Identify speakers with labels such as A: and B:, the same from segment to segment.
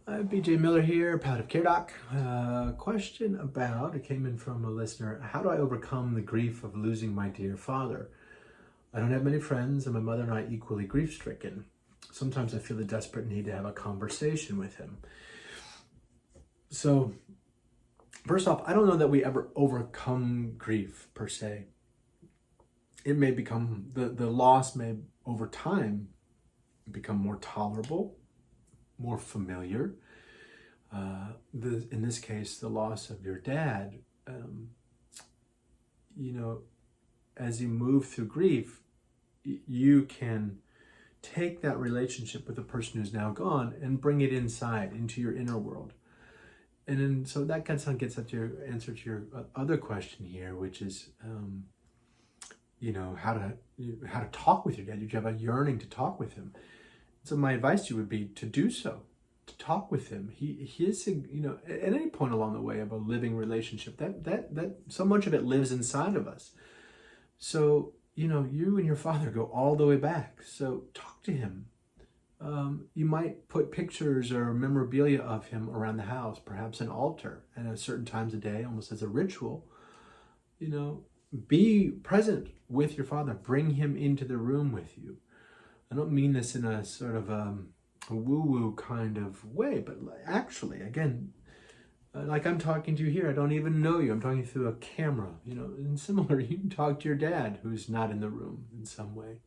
A: BJ Miller here, Palliative Care Doc. Question about, it came in from a listener, how do I overcome the grief of losing my dear father? I don't have many friends and my mother and I equally grief-stricken. Sometimes I feel the desperate need to have a conversation with him. So, first off, I don't know that we ever overcome grief per se. It may become, the loss may over time become more tolerable, more familiar. In this case, the loss of your dad, as you move through grief, you can take that relationship with the person who's now gone and bring it inside, into your inner world. And then, so that gets at your answer to your other question here, which is, how to talk with your dad. You have a yearning to talk with him. So my advice to you would be to do so, to talk with him. He is, at any point along the way of a living relationship, that so much of it lives inside of us. So, you and your father go all the way back. So talk to him. You might put pictures or memorabilia of him around the house, perhaps an altar, and at certain times of day, almost as a ritual. Be present with your father. Bring him into the room with you. I don't mean this in a sort of a woo-woo kind of way, but actually, again, like I'm talking to you here, I don't even know you. I'm talking through a camera, and similar, you can talk to your dad who's not in the room in some way.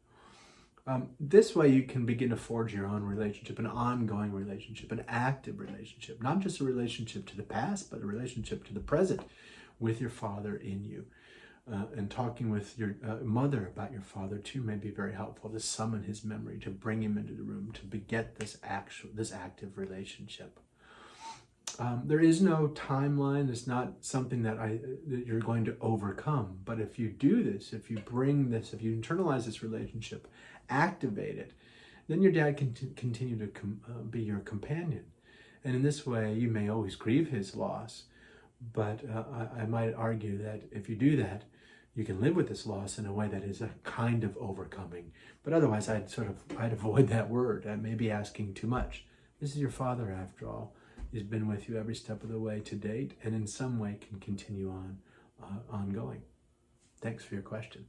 A: This way you can begin to forge your own relationship, an ongoing relationship, an active relationship, not just a relationship to the past, but a relationship to the present with your father in you. And talking with your mother about your father too may be very helpful to summon his memory, to bring him into the room, to beget this active relationship. There is no timeline. It's not something that you're going to overcome. But if you do this, if you bring this, if you internalize this relationship, activate it, then your dad can continue to be your companion. And in this way, you may always grieve his loss. But I might argue that if you do that, you can live with this loss in a way that is a kind of overcoming. But otherwise, I'd avoid that word. I may be asking too much. This is your father, after all. He's been with you every step of the way to date, and in some way can continue on ongoing. Thanks for your question.